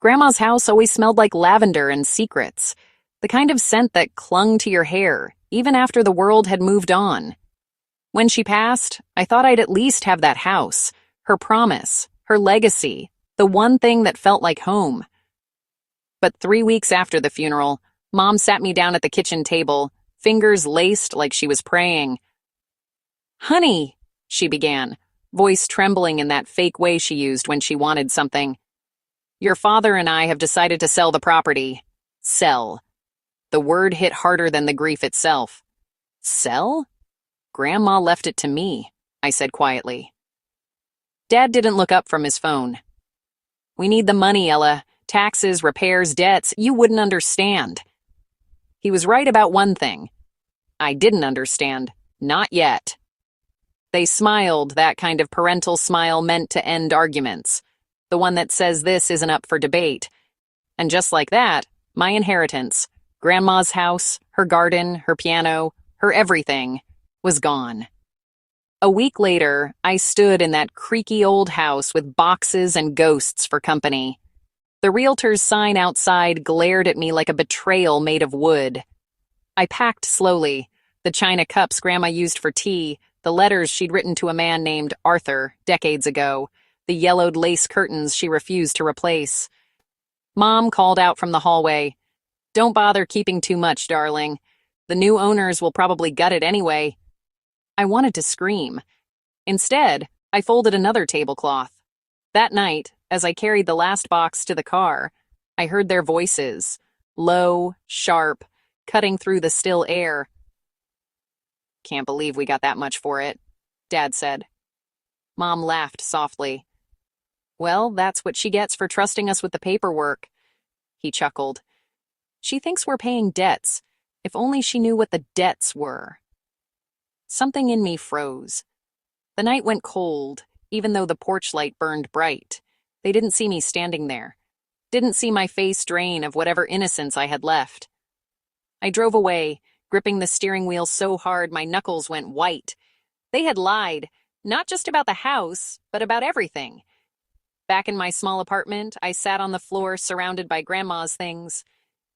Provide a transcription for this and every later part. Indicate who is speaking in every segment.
Speaker 1: Grandma's house always smelled like lavender and secrets, the kind of scent that clung to your hair, even after the world had moved on. When she passed, I thought I'd at least have that house, her promise, her legacy, the one thing that felt like home. But 3 weeks after the funeral, Mom sat me down at the kitchen table, fingers laced like she was praying. "Honey," she began, voice trembling in that fake way she used when she wanted something. "Your father and I have decided to sell the property. Sell." The word hit harder than the grief itself. Sell? Grandma left it to me, I said quietly. Dad didn't look up from his phone. "We need the money, Ella. Taxes, repairs, debts. You wouldn't understand." He was right about one thing. I didn't understand. Not yet. They smiled, that kind of parental smile meant to end arguments. The one that says this isn't up for debate. And just like that, my inheritance, Grandma's house, her garden, her piano, her everything, was gone. A week later, I stood in that creaky old house with boxes and ghosts for company. The realtor's sign outside glared at me like a betrayal made of wood. I packed slowly, the china cups Grandma used for tea, the letters she'd written to a man named Arthur decades ago, the yellowed lace curtains she refused to replace. Mom called out from the hallway, "Don't bother keeping too much, darling. The new owners will probably gut it anyway." I wanted to scream. Instead, I folded another tablecloth. That night, as I carried the last box to the car, I heard their voices, low, sharp, cutting through the still air. "Can't believe we got that much for it," Dad said. Mom laughed softly. "Well, that's what she gets for trusting us with the paperwork." He chuckled. "She thinks we're paying debts. If only she knew what the debts were." Something in me froze. The night went cold, even though the porch light burned bright. They didn't see me standing there. Didn't see my face drain of whatever innocence I had left. I drove away, gripping the steering wheel so hard my knuckles went white. They had lied, not just about the house, but about everything. Back in my small apartment, I sat on the floor surrounded by Grandma's things.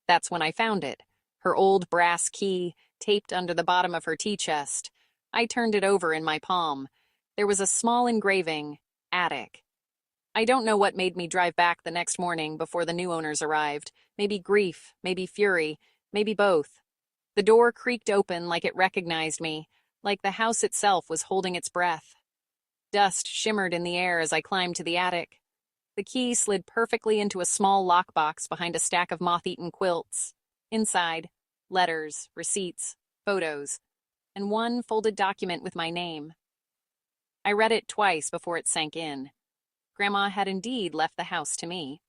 Speaker 1: That's when I found it, her old brass key taped under the bottom of her tea chest. I turned it over in my palm. There was a small engraving, attic. I don't know what made me drive back the next morning before the new owners arrived. Maybe grief, maybe fury, maybe both. The door creaked open like it recognized me, like the house itself was holding its breath. Dust shimmered in the air as I climbed to the attic. The key slid perfectly into a small lockbox behind a stack of moth-eaten quilts. Inside, letters, receipts, photos, and one folded document with my name. I read it twice before it sank in. Grandma had indeed left the house to me.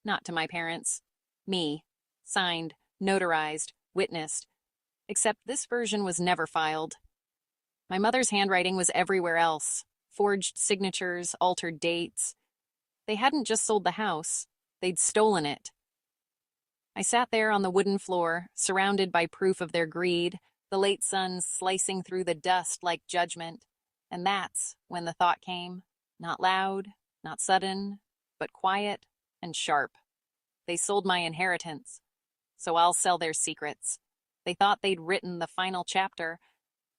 Speaker 1: Not to my parents. Me. Signed, notarized, witnessed. Except this version was never filed. My mother's handwriting was everywhere else. Forged signatures, altered dates. They hadn't just sold the house. They'd stolen it. I sat there on the wooden floor, surrounded by proof of their greed, the late sun slicing through the dust like judgment. And that's when the thought came. Not loud, not sudden, but quiet and sharp. They sold my inheritance, so I'll sell their secrets. They thought they'd written the final chapter,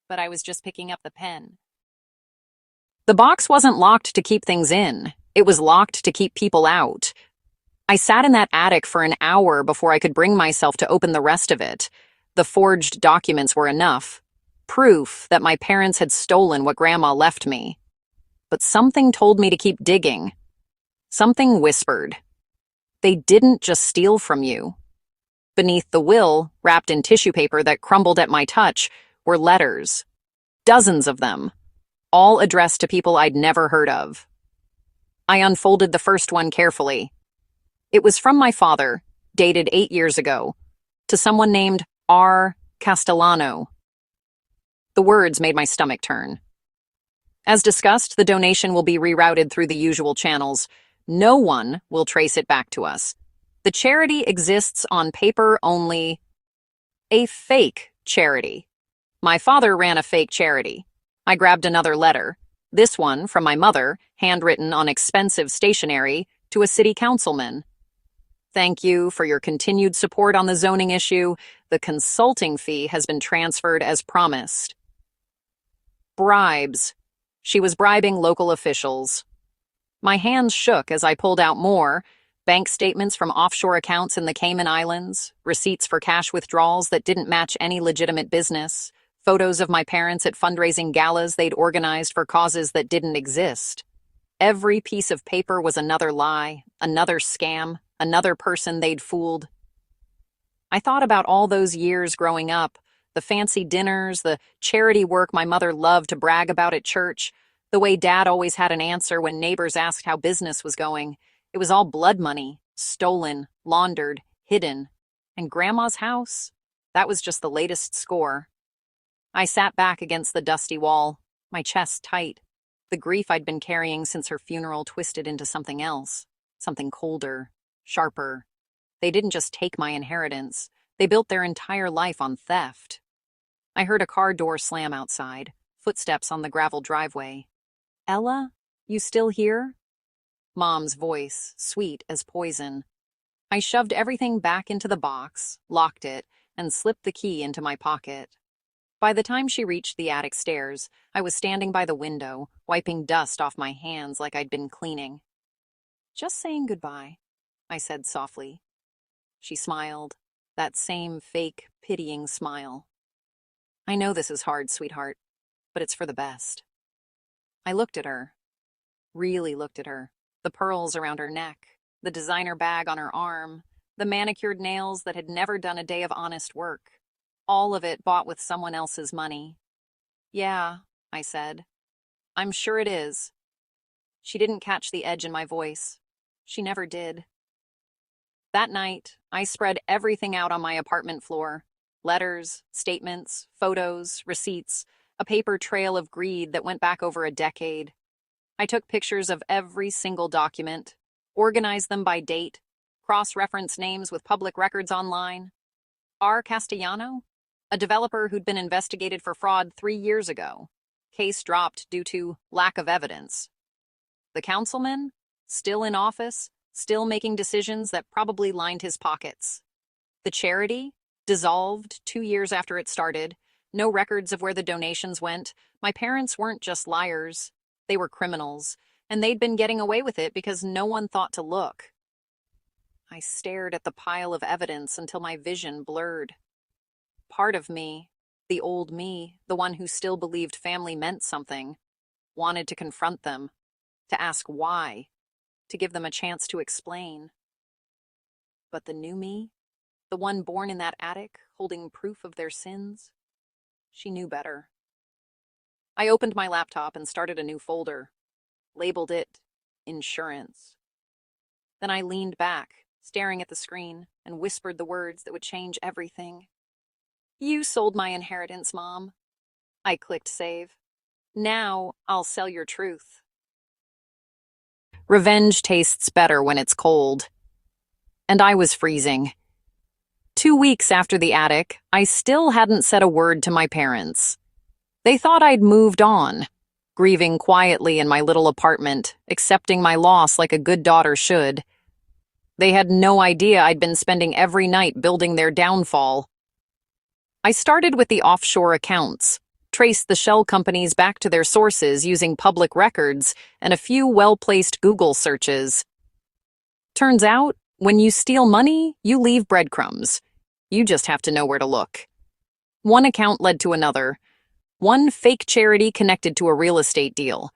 Speaker 1: but I was just picking up the pen. The box wasn't locked to keep things in. It was locked to keep people out. I sat in that attic for an hour before I could bring myself to open the rest of it. The forged documents were enough. Proof that my parents had stolen what Grandma left me. But something told me to keep digging. Something whispered. They didn't just steal from you. Beneath the will, wrapped in tissue paper that crumbled at my touch, were letters. Dozens of them. All addressed to people I'd never heard of. I unfolded the first one carefully. It was from my father, dated 8 years ago, to someone named R. Castellano. The words made my stomach turn. As discussed, the donation will be rerouted through the usual channels. No one will trace it back to us. The charity exists on paper only. A fake charity. My father ran a fake charity. I grabbed another letter. This one from my mother, handwritten on expensive stationery, to a city councilman. Thank you for your continued support on the zoning issue. The consulting fee has been transferred as promised. Bribes. She was bribing local officials. My hands shook as I pulled out more bank statements from offshore accounts in the Cayman Islands, receipts for cash withdrawals that didn't match any legitimate business, photos of my parents at fundraising galas they'd organized for causes that didn't exist. Every piece of paper was another lie, another scam, another person they'd fooled. I thought about all those years growing up, the fancy dinners, the charity work my mother loved to brag about at church, the way Dad always had an answer when neighbors asked how business was going. It was all blood money, stolen, laundered, hidden. And Grandma's house? That was just the latest score. I sat back against the dusty wall, my chest tight. The grief I'd been carrying since her funeral twisted into something else, something colder, sharper. They didn't just take my inheritance. They built their entire life on theft. I heard a car door slam outside, footsteps on the gravel driveway. Ella, you still here? Mom's voice, sweet as poison. I shoved everything back into the box, locked it, and slipped the key into my pocket. By the time she reached the attic stairs, I was standing by the window, wiping dust off my hands like I'd been cleaning. Just saying goodbye, I said softly. She smiled, that same fake, pitying smile. I know this is hard, sweetheart, but it's for the best. I looked at her, really looked at her, the pearls around her neck, the designer bag on her arm, the manicured nails that had never done a day of honest work, all of it bought with someone else's money. Yeah, I said. I'm sure it is. She didn't catch the edge in my voice. She never did. That night, I spread everything out on my apartment floor. Letters, statements, photos, receipts, a paper trail of greed that went back over a decade. I took pictures of every single document, organized them by date, cross-referenced names with public records online. R. Castellano? A developer who'd been investigated for fraud 3 years ago. Case dropped due to lack of evidence. The councilman? Still in office, still making decisions that probably lined his pockets. The charity? Dissolved 2 years after it started. No records of where the donations went. My parents weren't just liars. They were criminals, and they'd been getting away with it because no one thought to look. I stared at the pile of evidence until my vision blurred. Part of me, the old me, the one who still believed family meant something, wanted to confront them, to ask why, to give them a chance to explain. But the new me, the one born in that attic, holding proof of their sins, she knew better. I opened my laptop and started a new folder, labeled it Insurance. Then I leaned back, staring at the screen, and whispered the words that would change everything. You sold my inheritance, Mom. I clicked save. Now I'll sell your truth. Revenge tastes better when it's cold. And I was freezing. 2 weeks after the attic, I still hadn't said a word to my parents. They thought I'd moved on, grieving quietly in my little apartment, accepting my loss like a good daughter should. They had no idea I'd been spending every night building their downfall. I started with the offshore accounts, traced the shell companies back to their sources using public records and a few well-placed Google searches. Turns out, when you steal money, you leave breadcrumbs. You just have to know where to look. One account led to another. One fake charity connected to a real estate deal.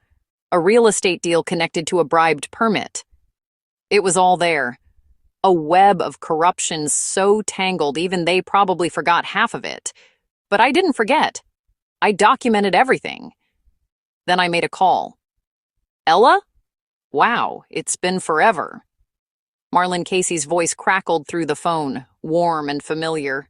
Speaker 1: A real estate deal connected to a bribed permit. It was all there. A web of corruption so tangled even they probably forgot half of it. But I didn't forget. I documented everything. Then I made a call. Ella? Wow, it's been forever. Marlon Casey's voice crackled through the phone, warm and familiar.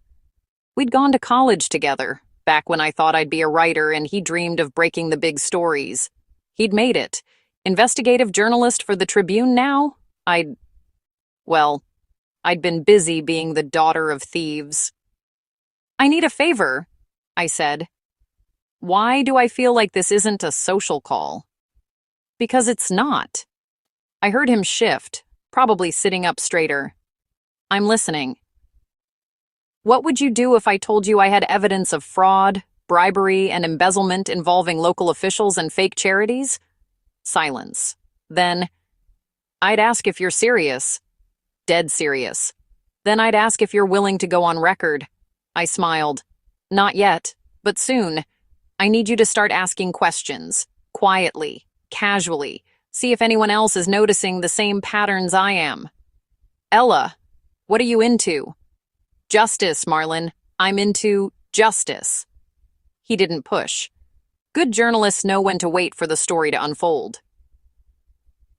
Speaker 1: We'd gone to college together, back when I thought I'd be a writer and he dreamed of breaking the big stories. He'd made it. Investigative journalist for the Tribune now? I'd been busy being the daughter of thieves. I need a favor, I said. Why do I feel like this isn't a social call? Because it's not. I heard him shift, probably sitting up straighter. I'm listening. What would you do if I told you I had evidence of fraud, bribery, and embezzlement involving local officials and fake charities? Silence. Then, I'd ask if you're serious. Dead serious. Then I'd ask if you're willing to go on record. I smiled. Not yet, but soon. I need you to start asking questions. Quietly, casually. See if anyone else is noticing the same patterns I am. Ella, what are you into? Justice, Marlon. I'm into justice. He didn't push. Good journalists know when to wait for the story to unfold.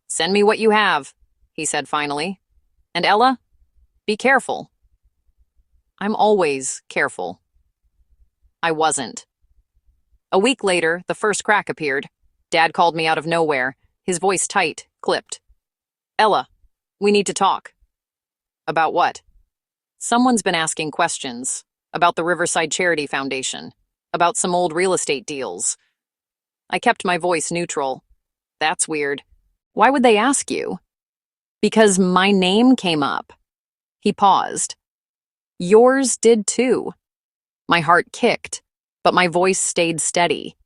Speaker 1: Send me what you have, he said finally. And Ella, be careful. I'm always careful. I wasn't. A week later, the first crack appeared. Dad called me out of nowhere, his voice tight, clipped. Ella, we need to talk. About what? Someone's been asking questions. About the Riverside Charity Foundation. About some old real estate deals. I kept my voice neutral. That's weird. Why would they ask you? Because my name came up. He paused. Yours did too. My heart kicked, but my voice stayed steady.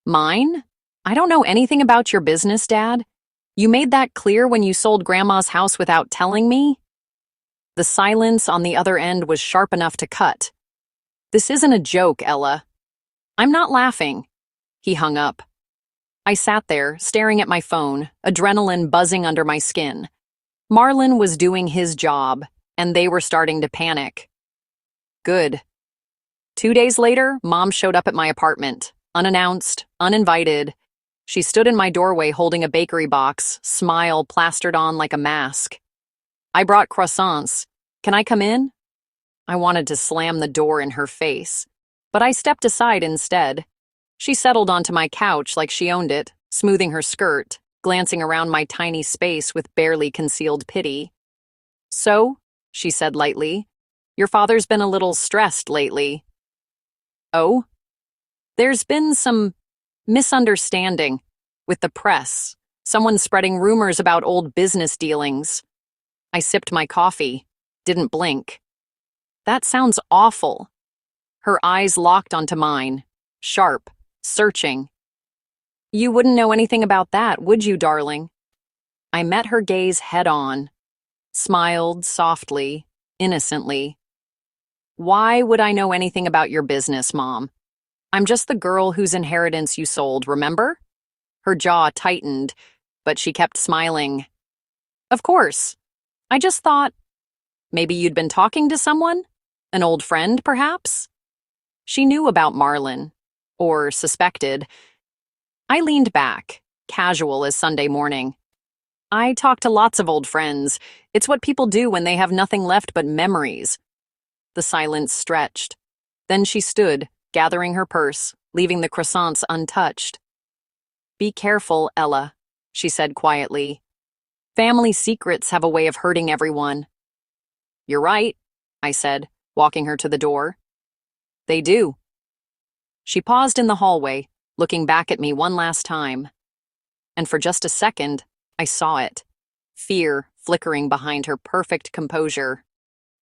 Speaker 1: Mine? I don't know anything about your business, Dad. You made that clear when you sold Grandma's house without telling me? The silence on the other end was sharp enough to cut. This isn't a joke, Ella. I'm not laughing. He hung up. I sat there, staring at my phone, adrenaline buzzing under my skin. Marlon was doing his job, and they were starting to panic. Good. 2 days later, Mom showed up at my apartment, unannounced, uninvited. She stood in my doorway holding a bakery box, smile plastered on like a mask. I brought croissants. Can I come in? I wanted to slam the door in her face, but I stepped aside instead. She settled onto my couch like she owned it, smoothing her skirt, glancing around my tiny space with barely concealed pity. So, she said lightly, your father's been a little stressed lately. Oh? There's been some misunderstanding with the press. Someone spreading rumors about old business dealings. I sipped my coffee, didn't blink. That sounds awful. Her eyes locked onto mine, sharp, searching. You wouldn't know anything about that, would you, darling? I met her gaze head on, smiled softly, innocently. Why would I know anything about your business, Mom? I'm just the girl whose inheritance you sold, remember? Her jaw tightened, but she kept smiling. Of course. I just thought, maybe you'd been talking to someone? An old friend, perhaps? She knew about Marlon, or suspected. I leaned back, casual as Sunday morning. I talk to lots of old friends. It's what people do when they have nothing left but memories. The silence stretched. Then she stood, gathering her purse, leaving the croissants untouched. Be careful, Ella, she said quietly. Family secrets have a way of hurting everyone. You're right, I said, walking her to the door. They do. She paused in the hallway, looking back at me one last time. And for just a second, I saw it. Fear flickering behind her perfect composure.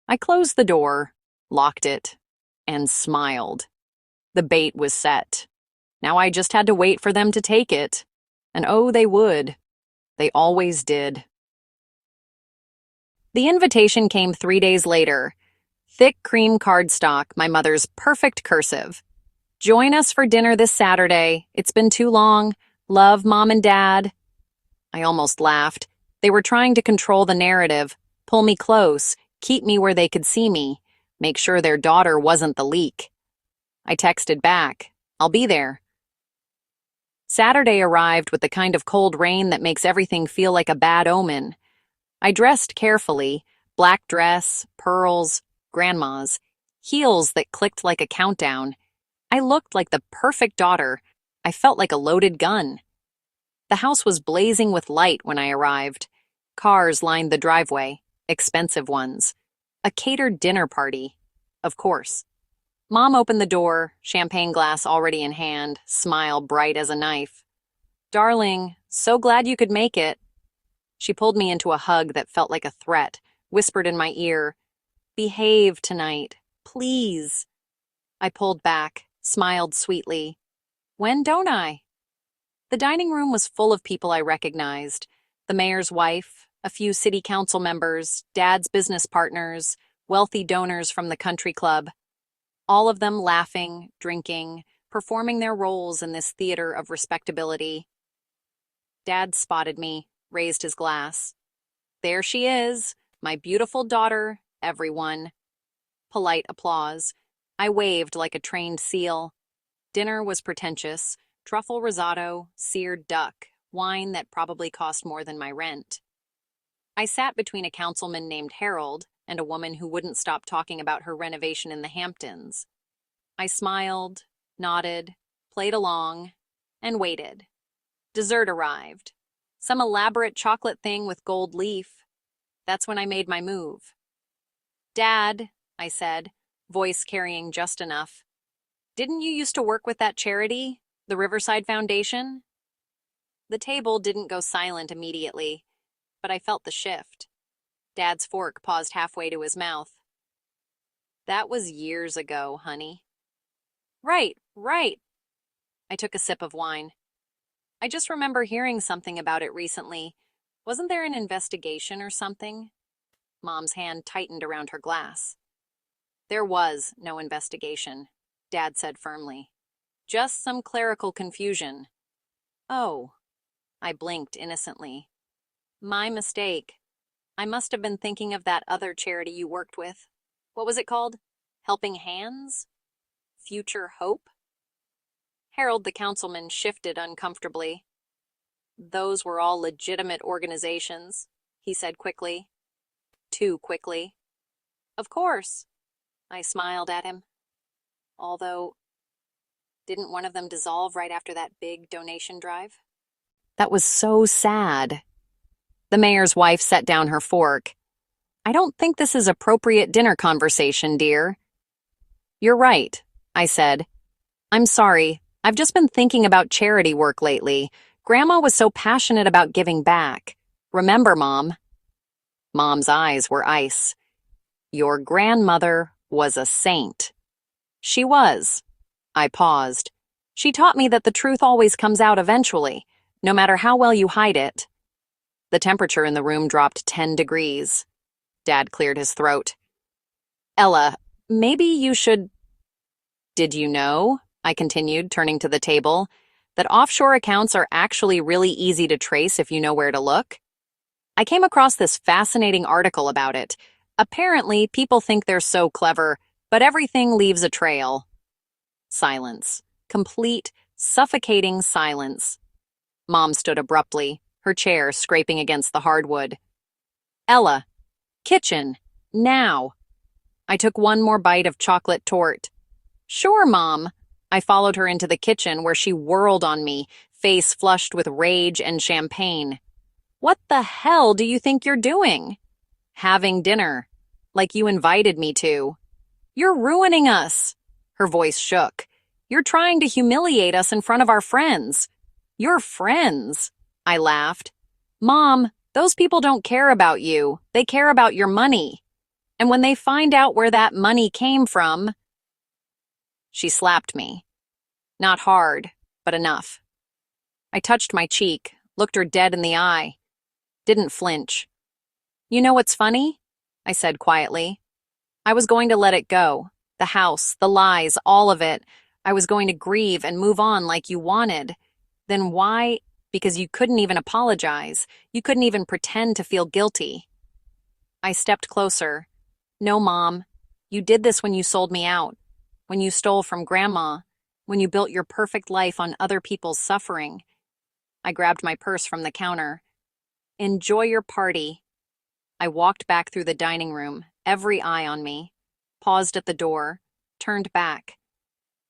Speaker 1: I closed the door, locked it, and smiled. The bait was set. Now I just had to wait for them to take it. And oh, they would. They always did. The invitation came 3 days later. Thick cream cardstock, my mother's perfect cursive. Join us for dinner this Saturday. It's been too long. Love, Mom and Dad. I almost laughed. They were trying to control the narrative, pull me close, keep me where they could see me, make sure their daughter wasn't the leak. I texted back, I'll be there. Saturday arrived with the kind of cold rain that makes everything feel like a bad omen. I dressed carefully, black dress, pearls, grandma's, heels that clicked like a countdown. I looked like the perfect daughter. I felt like a loaded gun. The house was blazing with light when I arrived. Cars lined the driveway, expensive ones. A catered dinner party, of course. Mom opened the door, champagne glass already in hand, smile bright as a knife. Darling, so glad you could make it. She pulled me into a hug that felt like a threat, whispered in my ear, Behave tonight, please. I pulled back, smiled sweetly. When don't I? The dining room was full of people I recognized. The mayor's wife, a few city council members, Dad's business partners, wealthy donors from the country club. All of them laughing, drinking, performing their roles in this theater of respectability. Dad spotted me, raised his glass. There she is, my beautiful daughter, everyone. Polite applause. I waved like a trained seal. Dinner was pretentious. Truffle risotto, seared duck, wine that probably cost more than my rent. I sat between a councilman named Harold and a woman who wouldn't stop talking about her renovation in the Hamptons. I smiled, nodded, played along, and waited. Dessert arrived. Some elaborate chocolate thing with gold leaf. That's when I made my move. Dad, I said, voice carrying just enough. Didn't you used to work with that charity, the Riverside Foundation? The table didn't go silent immediately, but I felt the shift. Dad's fork paused halfway to his mouth. That was years ago, honey. Right, right. I took a sip of wine. I just remember hearing something about it recently. Wasn't there an investigation or something? Mom's hand tightened around her glass. There was no investigation, Dad said firmly. Just some clerical confusion. Oh, I blinked innocently. My mistake. I must have been thinking of that other charity you worked with. What was it called? Helping Hands? Future Hope? Harold the councilman shifted uncomfortably. Those were all legitimate organizations, he said quickly. Too quickly. Of course, I smiled at him. Although, didn't one of them dissolve right after that big donation drive? That was so sad. The mayor's wife set down her fork. I don't think this is appropriate dinner conversation, dear. You're right, I said. I'm sorry. I've just been thinking about charity work lately. Grandma was so passionate about giving back. Remember, Mom? Mom's eyes were ice. Your grandmother was a saint. She was. I paused. She taught me that the truth always comes out eventually, no matter how well you hide it. The temperature in the room dropped 10 degrees. Dad cleared his throat. Ella, maybe you should... Did you know, I continued, turning to the table, that offshore accounts are actually really easy to trace if you know where to look? I came across this fascinating article about it. Apparently, people think they're so clever, but everything leaves a trail. Silence. Complete, suffocating silence. Mom stood abruptly, her chair scraping against the hardwood. Ella, kitchen, now. I took one more bite of chocolate torte. Sure, Mom. I followed her into the kitchen where she whirled on me, face flushed with rage and champagne. What the hell do you think you're doing? Having dinner, like you invited me to. You're ruining us. Her voice shook. You're trying to humiliate us in front of our friends. Your friends, I laughed. Mom, those people don't care about you. They care about your money. And when they find out where that money came from... She slapped me. Not hard, but enough. I touched my cheek, looked her dead in the eye. Didn't flinch. You know what's funny? I said quietly. I was going to let it go. The house, the lies, all of it. I was going to grieve and move on like you wanted. Then why? Because you couldn't even apologize. You couldn't even pretend to feel guilty. I stepped closer. No, Mom. You did this when you sold me out. When you stole from Grandma. When you built your perfect life on other people's suffering. I grabbed my purse from the counter. Enjoy your party. I walked back through the dining room, every eye on me. Paused at the door. Turned back.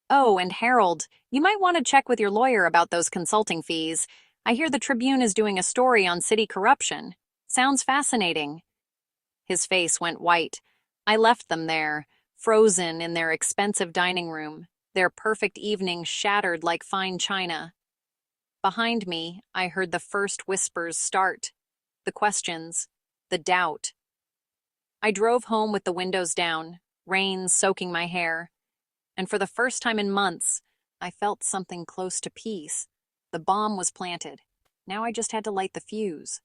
Speaker 1: Oh, and Harold, you might want to check with your lawyer about those consulting fees. I hear the Tribune is doing a story on city corruption. Sounds fascinating. His face went white. I left them there, frozen in their expensive dining room, their perfect evening shattered like fine china. Behind me, I heard the first whispers start. The questions. The doubt. I drove home with the windows down, rain soaking my hair, and for the first time in months, I felt something close to peace. The bomb was planted. Now I just had to light the fuse.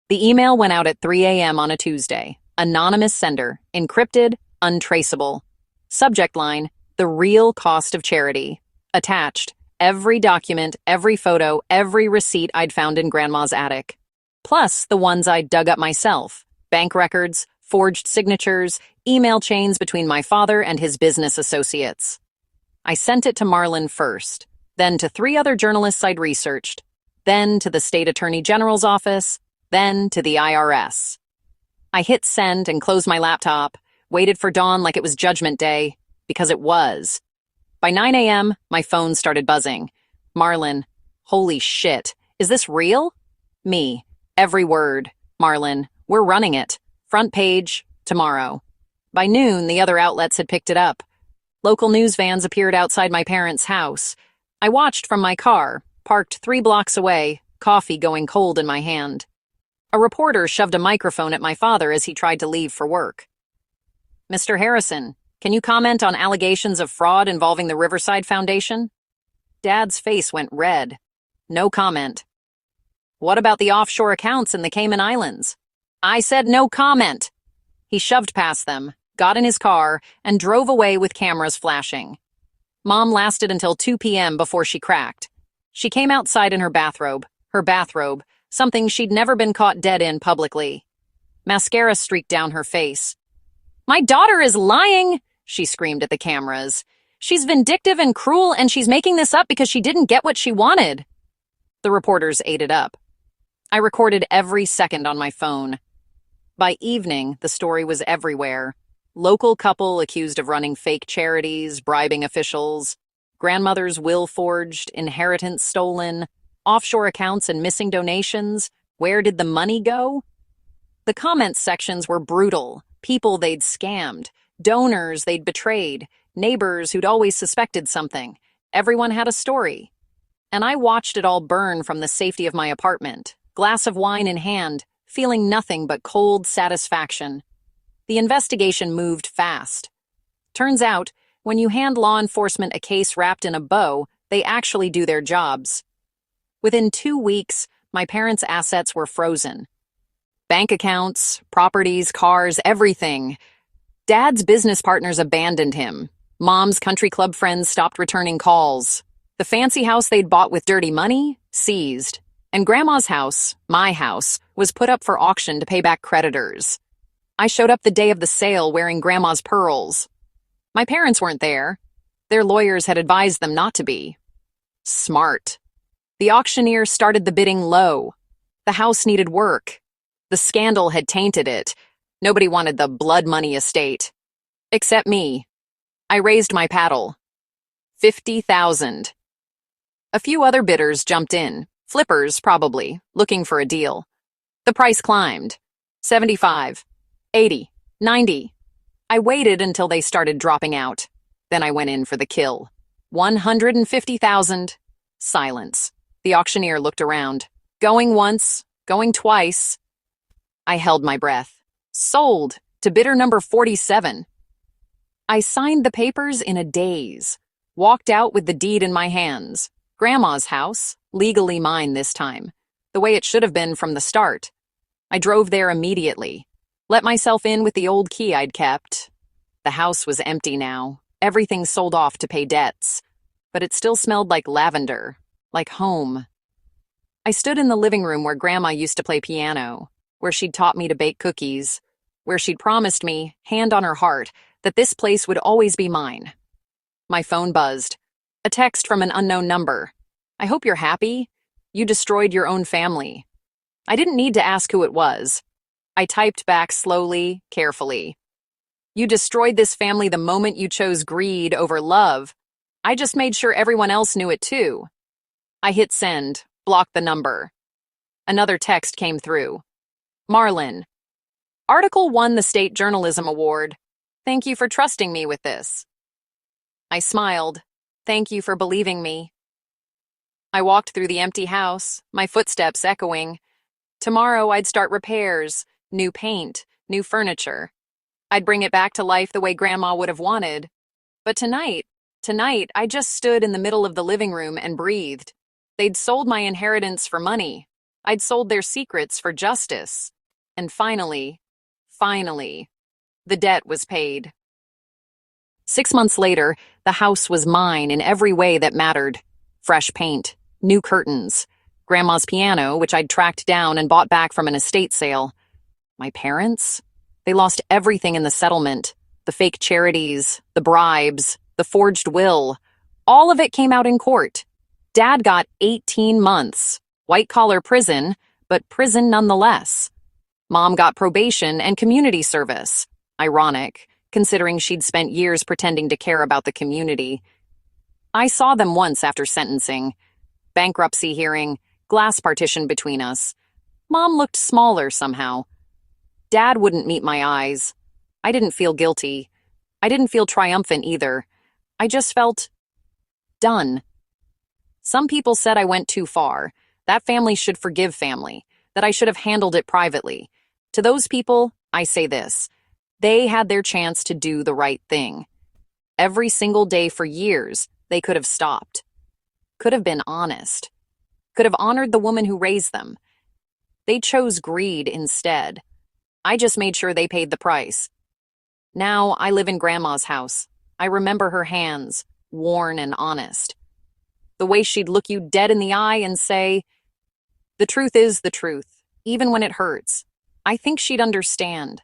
Speaker 1: The email went out at 3 a.m. on a Tuesday. Anonymous sender, encrypted, untraceable. Subject line, the real cost of charity. Attached, every document, every photo, every receipt I'd found in Grandma's attic. Plus the ones I'd dug up myself. Bank records, forged signatures, email chains between my father and his business associates. I sent it to Marlon first, then to 3 other journalists I'd researched, then to the state attorney general's office, then to the IRS. I hit send and closed my laptop, waited for dawn like it was Judgment Day, because it was. By 9 a.m., my phone started buzzing. Marlon, holy shit, is this real? Me, every word. Marlon, we're running it. Front page, tomorrow. By noon, the other outlets had picked it up. Local news vans appeared outside my parents' house. I watched from my car, parked 3 blocks away, coffee going cold in my hand. A reporter shoved a microphone at my father as he tried to leave for work. Mr. Harrison, can you comment on allegations of fraud involving the Riverside Foundation? Dad's face went red. No comment. What about the offshore accounts in the Cayman Islands? I said no comment. He shoved past them, got in his car, and drove away with cameras flashing. Mom lasted until 2 p.m. before she cracked. She came outside in her bathrobe, something she'd never been caught dead in publicly. Mascara streaked down her face. My daughter is lying, she screamed at the cameras. She's vindictive and cruel, and she's making this up because she didn't get what she wanted. The reporters ate it up. I recorded every second on my phone. By evening, the story was everywhere. Local couple accused of running fake charities, bribing officials, grandmother's will forged, inheritance stolen, offshore accounts and missing donations. Where did the money go? The comments sections were brutal. People they'd scammed, donors they'd betrayed, neighbors who'd always suspected something. Everyone had a story. And I watched it all burn from the safety of my apartment, glass of wine in hand, feeling nothing but cold satisfaction. The investigation moved fast. Turns out, when you hand law enforcement a case wrapped in a bow, they actually do their jobs. Within 2 weeks, my parents' assets were frozen. Bank accounts, properties, cars, everything. Dad's business partners abandoned him. Mom's country club friends stopped returning calls. The fancy house they'd bought with dirty money, seized. And Grandma's house, my house, was put up for auction to pay back creditors. I showed up the day of the sale wearing Grandma's pearls. My parents weren't there. Their lawyers had advised them not to be. Smart. The auctioneer started the bidding low. The house needed work. The scandal had tainted it. Nobody wanted the blood money estate. Except me. I raised my paddle. 50,000. A few other bidders jumped in. Flippers, probably, looking for a deal. The price climbed. 75. 80. 90. I waited until they started dropping out. Then I went in for the kill. 150,000. Silence. The auctioneer looked around. Going once, going twice. I held my breath. Sold to bidder number 47. I signed the papers in a daze. Walked out with the deed in my hands. Grandma's house, legally mine this time. The way it should have been from the start. I drove there immediately. Let myself in with the old key I'd kept. The house was empty now. Everything sold off to pay debts. But it still smelled like lavender. Like home. I stood in the living room where Grandma used to play piano, where she'd taught me to bake cookies, where she'd promised me, hand on her heart, that this place would always be mine. My phone buzzed. A text from an unknown number. I hope you're happy. You destroyed your own family. I didn't need to ask who it was. I typed back slowly, carefully. You destroyed this family the moment you chose greed over love. I just made sure everyone else knew it too. I hit send, blocked the number. Another text came through. Marlon. Article won the State Journalism Award. Thank you for trusting me with this. I smiled. Thank you for believing me. I walked through the empty house, my footsteps echoing. Tomorrow I'd start repairs, new paint, new furniture. I'd bring it back to life the way Grandma would have wanted. But tonight, I just stood in the middle of the living room and breathed. They'd sold my inheritance for money. I'd sold their secrets for justice. And finally, the debt was paid. 6 months later, the house was mine in every way that mattered. Fresh paint, new curtains, Grandma's piano, which I'd tracked down and bought back from an estate sale. My parents? They lost everything in the settlement. The fake charities, the bribes, the forged will. All of it came out in court. Dad got 18 months. White-collar prison, but prison nonetheless. Mom got probation and community service. Ironic, considering she'd spent years pretending to care about the community. I saw them once after sentencing. Bankruptcy hearing, glass partition between us. Mom looked smaller somehow. Dad wouldn't meet my eyes. I didn't feel guilty. I didn't feel triumphant either. I just felt done. Some people said I went too far. That family should forgive family, that I should have handled it privately. To those people, I say this. They had their chance to do the right thing. Every single day for years, they could have stopped. Could have been honest. Could have honored the woman who raised them. They chose greed instead. I just made sure they paid the price. Now I live in Grandma's house. I remember her hands, worn and honest. The way she'd look you dead in the eye and say, "The truth is the truth, even when it hurts." I think she'd understand.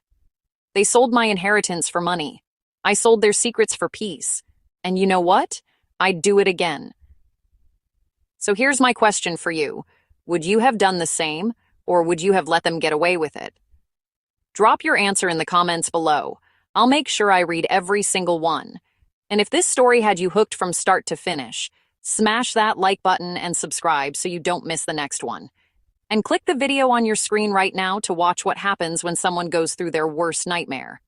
Speaker 1: They sold my inheritance for money. I sold their secrets for peace. And you know what? I'd do it again. So here's my question for you. Would you have done the same, or would you have let them get away with it? Drop your answer in the comments below. I'll make sure I read every single one. And if this story had you hooked from start to finish, smash that like button and subscribe so you don't miss the next one. And click the video on your screen right now to watch what happens when someone goes through their worst nightmare.